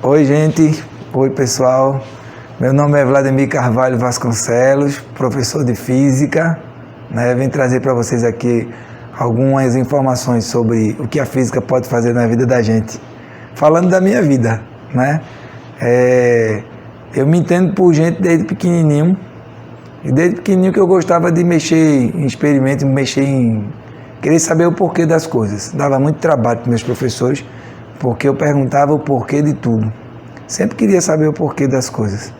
Oi, gente. Oi, pessoal. Meu nome é Vladimir Carvalho Vasconcelos, professor de Física. Vim trazer para vocês aqui algumas informações sobre o que a física pode fazer na vida da gente. Falando da minha vida, eu me entendo por gente desde pequenininho. E desde pequenininho que eu gostava de mexer em experimentos, querer saber o porquê das coisas. Dava muito trabalho para meus professores, porque eu perguntava o porquê de tudo. Sempre queria saber o porquê das coisas.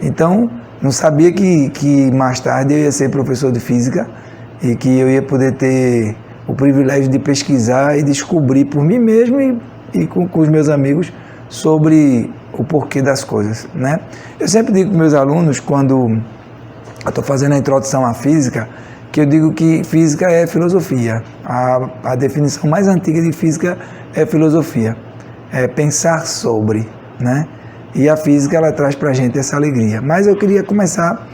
Então, não sabia que mais tarde eu ia ser professor de física e que eu ia poder ter o privilégio de pesquisar e descobrir por mim mesmo e com os meus amigos sobre o porquê das coisas, Eu sempre digo para meus alunos, quando eu estou fazendo a introdução à física, que eu digo que física é filosofia. A definição mais antiga de física é filosofia, é pensar sobre, E a física, ela traz para a gente essa alegria. Mas eu queria começar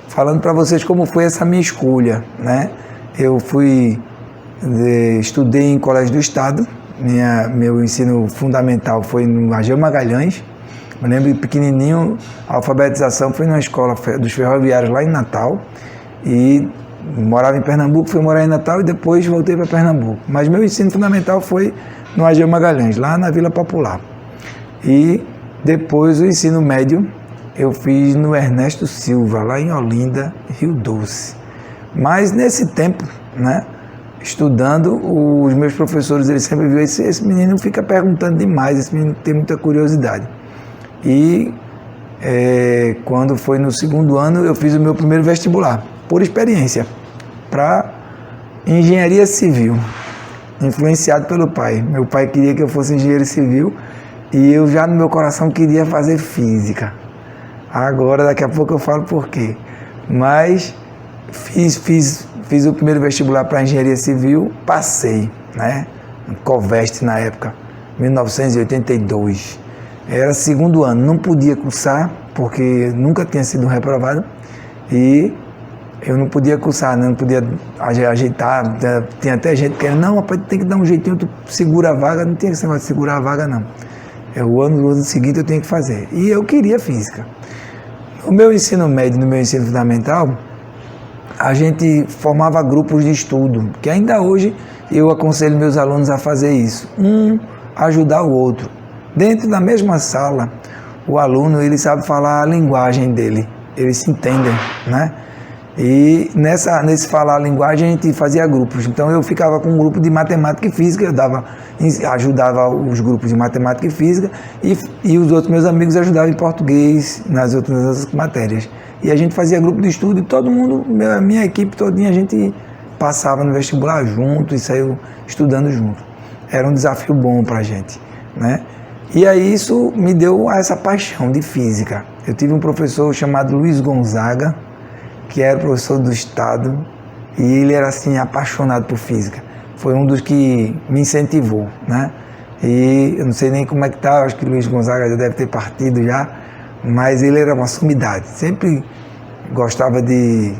falando para vocês como foi essa minha escolha, Eu estudei em colégio do estado, meu ensino fundamental foi no Ageu Magalhães. Eu lembro pequenininho, a alfabetização foi na escola dos ferroviários lá em Natal, e morava em Pernambuco, fui morar em Natal e depois voltei para Pernambuco. Mas meu ensino fundamental foi no Ageu Magalhães, lá na Vila Popular. E depois o ensino médio eu fiz no Ernesto Silva, lá em Olinda, Rio Doce. Mas nesse tempo, estudando, os meus professores, eles sempre viram, esse menino fica perguntando demais, esse menino tem muita curiosidade. E quando foi no segundo ano, eu fiz o meu primeiro vestibular, por experiência, para engenharia civil, influenciado pelo pai. Meu pai queria que eu fosse engenheiro civil e eu já no meu coração queria fazer física. Agora, daqui a pouco eu falo por quê. Mas fiz o primeiro vestibular para engenharia civil, passei, Coveste na época, 1982. Era segundo ano, não podia cursar, porque nunca tinha sido reprovado, e eu não podia cursar, não podia ajeitar, tinha até gente que era, não, rapaz, tem que dar um jeitinho, tu segura a vaga, não tinha esse negócio de segurar a vaga, não. O ano seguinte eu tinha que fazer, e eu queria física. No meu ensino médio, no meu ensino fundamental, a gente formava grupos de estudo, que ainda hoje eu aconselho meus alunos a fazer isso, ajudar o outro. Dentro da mesma sala, o aluno, ele sabe falar a linguagem dele, eles se entendem, E nesse falar a linguagem, a gente fazia grupos. Então, eu ficava com um grupo de matemática e física, eu ajudava os grupos de matemática e física, e os outros meus amigos ajudavam em português, nas outras matérias. E a gente fazia grupo de estudo e todo mundo, minha equipe todinha, a gente passava no vestibular junto e saiu estudando junto. Era um desafio bom para a gente, E aí isso me deu essa paixão de física. Eu tive um professor chamado Luiz Gonzaga, que era professor do estado, e ele era assim apaixonado por física. Foi um dos que me incentivou, E eu não sei nem como é que tá, acho que o Luiz Gonzaga já deve ter partido já, mas ele era uma sumidade. Sempre gostava de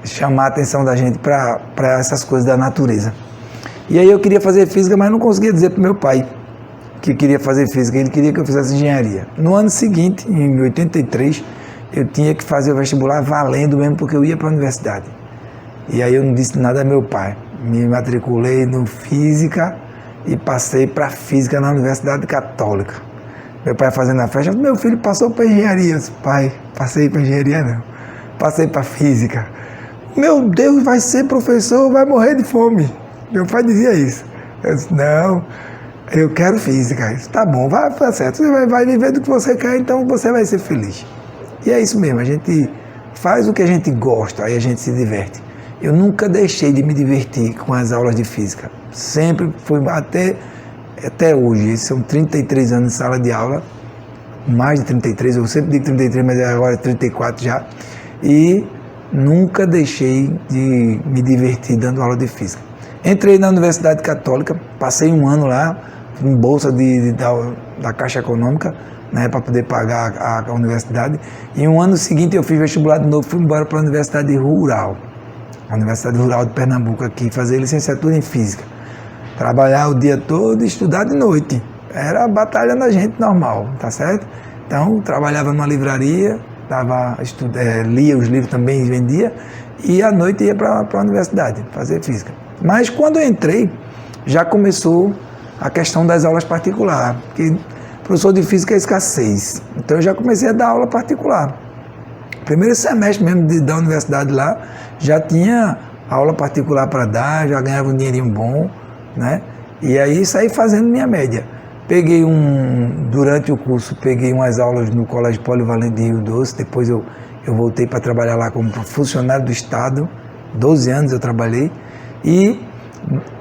chamar a atenção da gente para essas coisas da natureza. E aí eu queria fazer física, mas não conseguia dizer para o meu pai que queria fazer física, ele queria que eu fizesse engenharia. No ano seguinte, em 83, eu tinha que fazer o vestibular valendo mesmo, porque eu ia para a universidade. E aí eu não disse nada a meu pai. Me matriculei no física e passei para física na Universidade Católica. Meu pai fazendo a festa, meu filho passou para engenharia. Eu disse, pai, passei para engenharia não, passei para física. Meu Deus, vai ser professor, vai morrer de fome. Meu pai dizia isso. Eu disse, não, eu quero física. Disse, tá bom, vai dar certo. Você vai viver do que você quer, então você vai ser feliz. E é isso mesmo, a gente faz o que a gente gosta, aí a gente se diverte. Eu nunca deixei de me divertir com as aulas de física. Sempre foi, até hoje, são 33 anos de sala de aula, mais de 33, eu sempre digo 33, mas agora é 34 já. E nunca deixei de me divertir dando aula de física. Entrei na Universidade Católica, passei um ano lá, com bolsa da Caixa Econômica, para poder pagar a universidade. E um ano seguinte eu fiz vestibular de novo, fui embora para a Universidade Rural, a Universidade Rural de Pernambuco aqui, fazer licenciatura em Física. Trabalhar o dia todo e estudar de noite. era batalhando a gente normal, tá certo? Então, trabalhava numa livraria, lia os livros também e vendia, e à noite ia para a universidade fazer física. Mas quando eu entrei, já começou a questão das aulas particulares, porque professor de física é escassez. Então eu já comecei a dar aula particular. Primeiro semestre mesmo da universidade lá, já tinha aula particular para dar, já ganhava um dinheirinho bom, né? E aí saí fazendo minha média. Durante o curso, peguei umas aulas no Colégio Polivalente de Rio Doce, depois eu voltei para trabalhar lá como funcionário do Estado, 12 anos eu trabalhei, e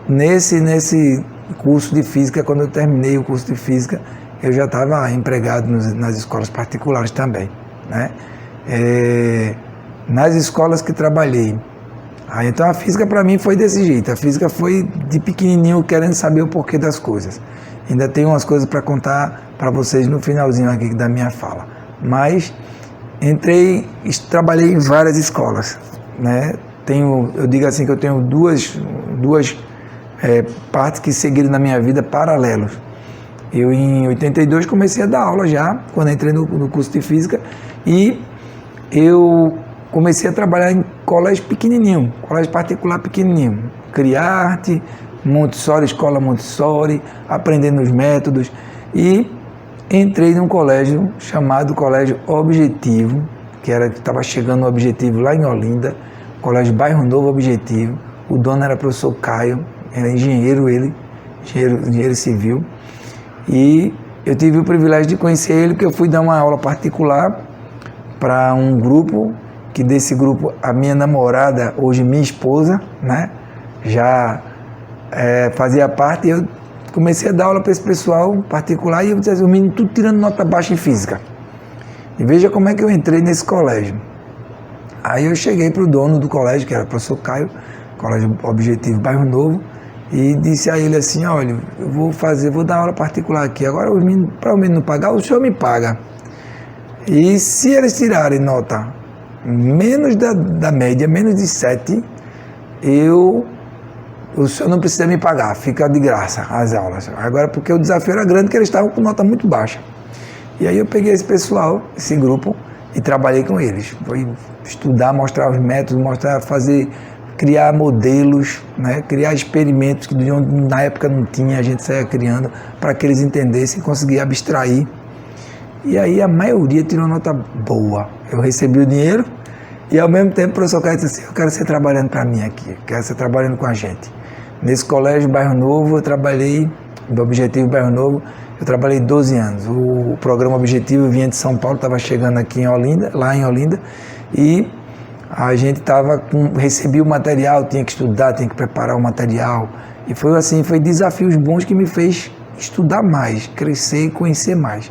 nesse curso de física, quando eu terminei o curso de física, eu já estava empregado nas escolas particulares também, né? Nas escolas que trabalhei. Então a física para mim foi desse jeito, a física foi de pequenininho querendo saber o porquê das coisas. Ainda tenho umas coisas para contar para vocês no finalzinho aqui da minha fala. Mas trabalhei em várias escolas, né? Eu digo assim que eu tenho duas partes que seguiram na minha vida paralelos. Eu em 82 comecei a dar aula já, quando entrei no curso de física, e eu comecei a trabalhar em colégio pequenininho, colégio particular pequenininho, Criarte, Montessori, escola Montessori, aprendendo os métodos, e entrei num colégio chamado Colégio Objetivo, que estava chegando o Objetivo lá em Olinda, Colégio Bairro Novo Objetivo. O dono era o professor Caio, era engenheiro engenheiro civil, e eu tive o privilégio de conhecer ele, porque eu fui dar uma aula particular para um grupo, que desse grupo a minha namorada, hoje minha esposa, né, já fazia parte, e eu comecei a dar aula para esse pessoal particular, e eu dizia, o menino tudo tirando nota baixa em física. E veja como é que eu entrei nesse colégio. Aí eu cheguei para o dono do colégio, que era o professor Caio, Colégio Objetivo Bairro Novo, e disse a ele assim, olha, eu vou dar aula particular aqui, agora para o menino não pagar, o senhor me paga. E se eles tirarem nota menos da média, menos de 7, o senhor não precisa me pagar, fica de graça as aulas. Agora, porque o desafio era grande, que eles estavam com nota muito baixa. E aí eu peguei esse pessoal, esse grupo, e trabalhei com eles. Foi estudar, mostrar os métodos, criar modelos, né? Criar experimentos que na época não tinha, a gente saía criando, para que eles entendessem e conseguir abstrair. E aí a maioria tirou nota boa. Eu recebi o dinheiro e ao mesmo tempo o professor Caio disse assim, eu quero você trabalhando para mim aqui, quero você trabalhando com a gente. Nesse colégio Bairro Novo, eu trabalhei, do Objetivo Bairro Novo, eu trabalhei 12 anos. O programa Objetivo vinha de São Paulo, estava chegando aqui lá em Olinda, e a gente recebia o material, tinha que estudar, tinha que preparar o material. E foi desafios bons que me fez estudar mais, crescer e conhecer mais.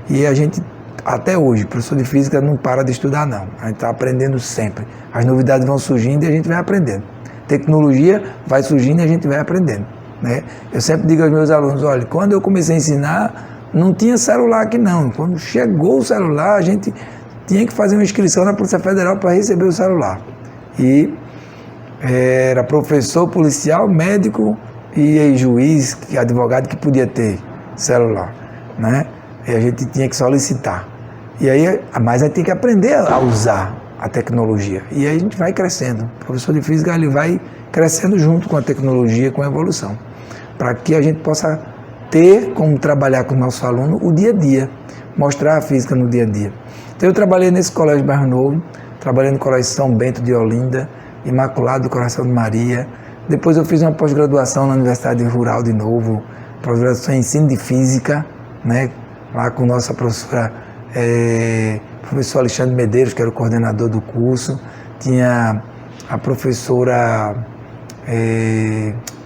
E a gente, até hoje, professor de física não para de estudar não, a gente está aprendendo sempre. As novidades vão surgindo e a gente vai aprendendo. Tecnologia vai surgindo e a gente vai aprendendo, né? Eu sempre digo aos meus alunos, olha, quando eu comecei a ensinar, não tinha celular aqui não. Quando chegou o celular, a gente tinha que fazer uma inscrição na Polícia Federal para receber o celular. E era professor, policial, médico e juiz, advogado que podia ter celular, né? E a gente tinha que solicitar. E aí, mas a gente tem que aprender a usar a tecnologia. E aí a gente vai crescendo. O professor de física ele vai crescendo junto com a tecnologia, com a evolução, para que a gente possa ter como trabalhar com o nosso aluno o dia a dia, mostrar a física no dia a dia. Então eu trabalhei nesse colégio Bairro Novo, trabalhei no Colégio São Bento de Olinda, Imaculado do Coração de Maria. Depois eu fiz uma pós-graduação na Universidade Rural de novo, pós-graduação em ensino de física, né? Lá com nossa professora, professor Alexandre Medeiros, que era o coordenador do curso. Tinha a professora,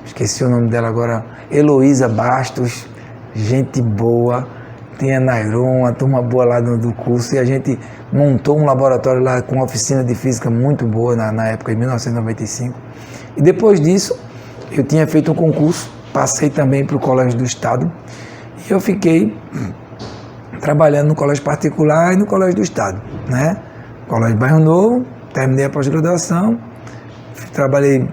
esqueci o nome dela agora, Heloísa Bastos, gente boa. Tinha Nairon, uma turma boa lá do curso, e a gente montou um laboratório lá com uma oficina de física muito boa na época, em 1995. E depois disso, eu tinha feito um concurso, passei também para o Colégio do Estado, e eu fiquei trabalhando no colégio particular e no Colégio do Estado, né? Colégio Bairro Novo, terminei a pós-graduação, trabalhei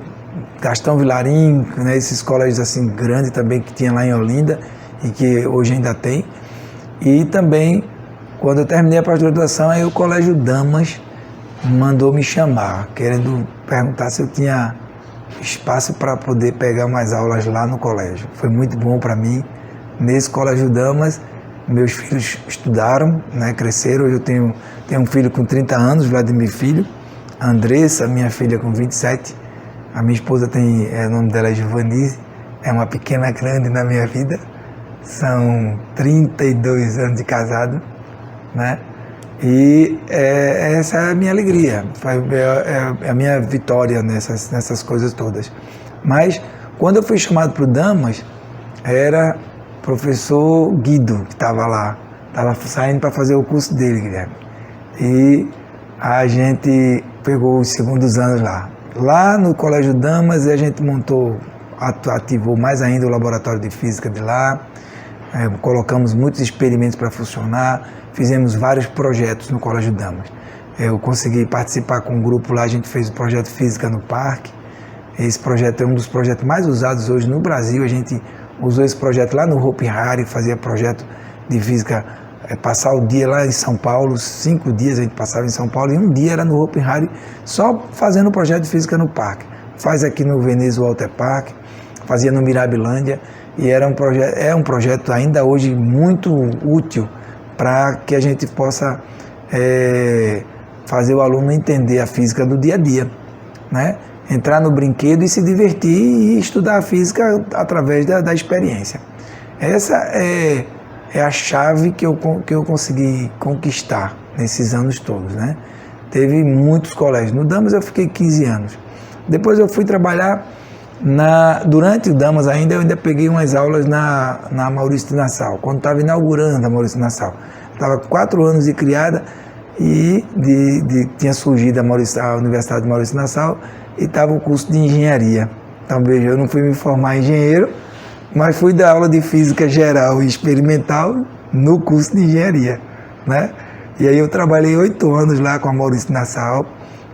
Gastão Vilarim, né? Esses colégios assim grandes também que tinha lá em Olinda, e que hoje ainda tem. E também, quando eu terminei a pós-graduação, aí o Colégio Damas mandou me chamar, querendo perguntar se eu tinha espaço para poder pegar umas aulas lá no colégio. Foi muito bom para mim. Nesse Colégio Damas, meus filhos estudaram, né, cresceram. Hoje eu tenho um filho com 30 anos, Vladimir Filho, a Andressa, minha filha, com 27. A minha esposa o nome dela é Giovanni, é uma pequena grande na minha vida. São 32 anos de casado, né? E essa é a minha alegria, é a minha vitória nessas coisas todas. Mas quando eu fui chamado para o Damas, era professor Guido que estava lá, estava saindo para fazer o curso dele, Guilherme. E a gente pegou os segundos anos lá. Lá no Colégio Damas, a gente ativou mais ainda o laboratório de física de lá, colocamos muitos experimentos para funcionar, fizemos vários projetos no Colégio Damas. Eu consegui participar com um grupo lá, a gente fez o projeto Física no Parque. Esse projeto é um dos projetos mais usados hoje no Brasil. A gente usou esse projeto lá no Hopi Hari, fazia projeto de física, passar o dia lá em São Paulo, 5 dias a gente passava em São Paulo, e um dia era no Hopi Hari, só fazendo o projeto de Física no Parque. Faz aqui no Veneza Walter Park, fazia no Mirabilândia, e é um projeto ainda hoje muito útil para que a gente possa fazer o aluno entender a física do dia a dia, né? Entrar no brinquedo e se divertir e estudar a física através da experiência. Essa é a chave que eu consegui conquistar nesses anos todos, né? Teve muitos colégios. No Damas eu fiquei 15 anos. Depois eu fui trabalhar durante o Damas ainda, eu ainda peguei umas aulas na Maurício de Nassau, quando estava inaugurando a Maurício de Nassau. Estava 4 anos de criada e tinha surgido a Universidade de Maurício de Nassau e estava o curso de engenharia. Então, veja, eu não fui me formar em engenheiro, mas fui dar aula de física geral e experimental no curso de engenharia, né? E aí eu trabalhei 8 anos lá com a Maurício de Nassau,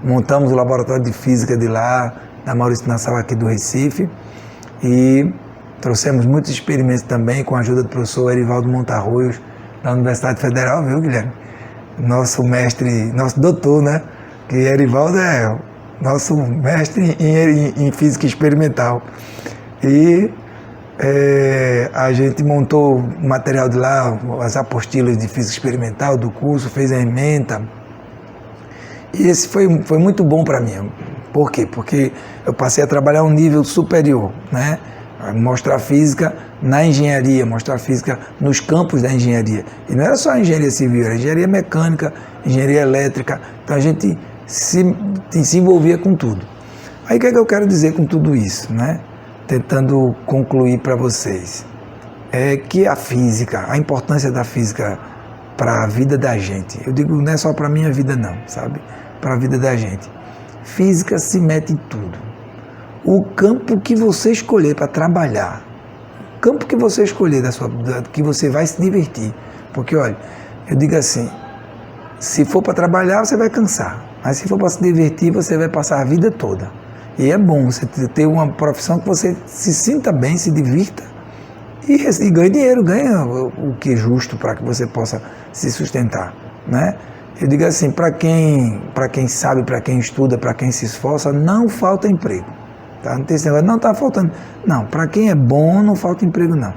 montamos o laboratório de física de lá, da Maurício de Nassau aqui do Recife, e trouxemos muitos experimentos também com a ajuda do professor Erivaldo Montarroios, da Universidade Federal, viu, Guilherme? Nosso mestre, nosso doutor, né? Que Erivaldo é nosso mestre em física experimental. E a gente montou o material de lá, as apostilas de física experimental do curso, fez a ementa. E esse foi muito bom para mim. Por quê? Porque eu passei a trabalhar um nível superior, né? Mostrar física na engenharia, mostrar física nos campos da engenharia. E não era só a engenharia civil, era engenharia mecânica, engenharia elétrica. Então a gente se envolvia com tudo. Aí o que é que eu quero dizer com tudo isso, né? Tentando concluir para vocês, é que a importância da física para a vida da gente, eu digo, não é só para a minha vida não, sabe? Para a vida da gente. Física se mete em tudo. O campo que você escolher para trabalhar, o campo que você escolher que você vai se divertir, porque olha, eu digo assim, se for para trabalhar você vai cansar, mas se for para se divertir você vai passar a vida toda. E é bom você ter uma profissão que você se sinta bem, se divirta e ganhe dinheiro, ganha o que é justo para que você possa se sustentar, né? Eu digo assim, para quem sabe, para quem estuda, para quem se esforça, não falta emprego. Tá? Não tem esse negócio, não está faltando. Não, para quem é bom, não falta emprego, não.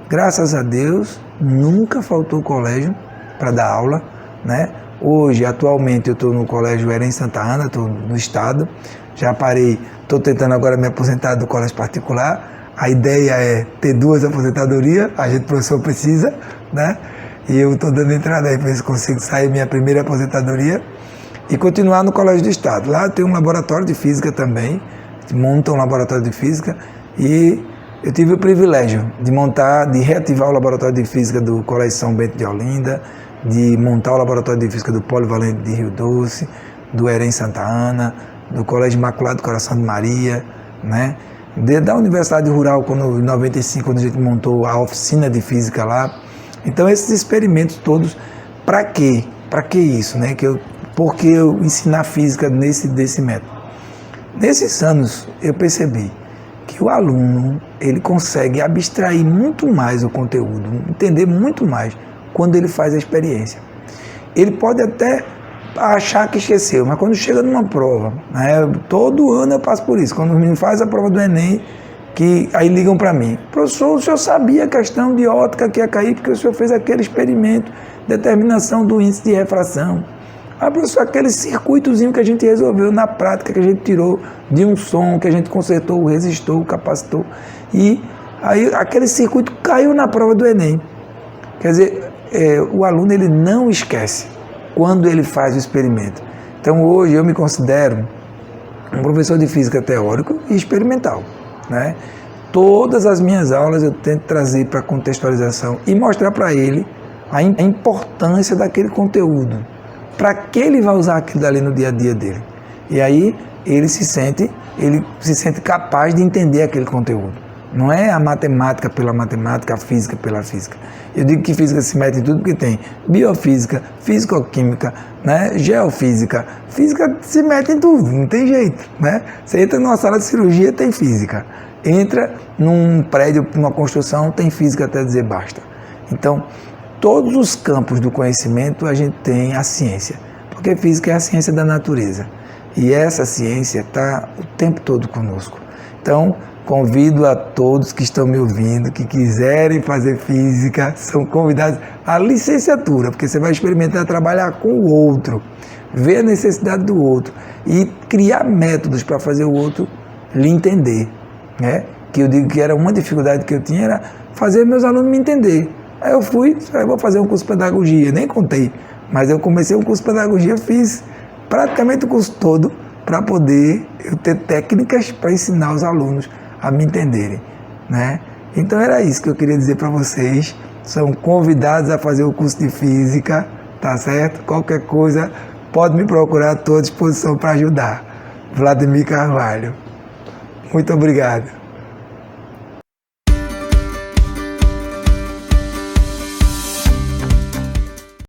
Graças a Deus, nunca faltou colégio para dar aula, né? Hoje, atualmente, eu estou no Colégio Herém Santa Ana, estou no estado. Já parei, estou tentando agora me aposentar do colégio particular. A ideia é ter 2 aposentadorias, a gente, professor, precisa, né? E eu estou dando entrada aí para ver se consigo sair minha primeira aposentadoria e continuar no Colégio do Estado. Lá tem um laboratório de física também, monta um laboratório de física e eu tive o privilégio de reativar o laboratório de física do Colégio São Bento de Olinda, de montar o laboratório de física do Polivalente de Rio Doce, do Herém Santa Ana, do Colégio Imaculado do Coração de Maria, né? Da Universidade Rural, em 95, quando a gente montou a oficina de física lá. Então, esses experimentos todos, para quê? Para que isso, né? Porque eu ensinar física desse método? Nesses anos, eu percebi que o aluno ele consegue abstrair muito mais o conteúdo, entender muito mais quando ele faz a experiência. Ele pode até achar que esqueceu, mas quando chega numa prova, né, todo ano eu passo por isso, quando o menino faz a prova do Enem, que aí ligam para mim: professor, o senhor sabia a questão de ótica que ia cair porque o senhor fez aquele experimento, determinação do índice de refração. Ah, professor, aquele circuitozinho que a gente resolveu na prática, que a gente tirou de um som, que a gente consertou, resistou, capacitou, e aí aquele circuito caiu na prova do Enem. Quer dizer, o aluno ele não esquece quando ele faz o experimento. Então hoje eu me considero um professor de física teórico e experimental, né? Todas as minhas aulas eu tento trazer para contextualização e mostrar para ele a importância daquele conteúdo, para que ele vai usar aquilo dali no dia a dia dele. E aí ele se sente capaz de entender aquele conteúdo. Não é a matemática pela matemática, a física pela física. Eu digo que física se mete em tudo porque tem biofísica, físico-química, né, geofísica. Física se mete em tudo, não tem jeito, né? Você entra numa sala de cirurgia, tem física. Entra num prédio, numa construção, tem física até dizer basta. Então, todos os campos do conhecimento a gente tem a ciência, porque física é a ciência da natureza. E essa ciência está o tempo todo conosco. Então, convido a todos que estão me ouvindo, que quiserem fazer física, são convidados à licenciatura, porque você vai experimentar trabalhar com o outro, ver a necessidade do outro e criar métodos para fazer o outro lhe entender, né? Que eu digo que era uma dificuldade que eu tinha, era fazer meus alunos me entender. Aí eu vou fazer um curso de pedagogia, nem contei, mas eu comecei um curso de pedagogia, fiz praticamente o curso todo para poder eu ter técnicas para ensinar os alunos a me entenderem, né? Então era isso que eu queria dizer para vocês. São convidados a fazer o curso de física, tá certo? Qualquer coisa pode me procurar, estou à disposição para ajudar. Vladimir Carvalho. Muito obrigado.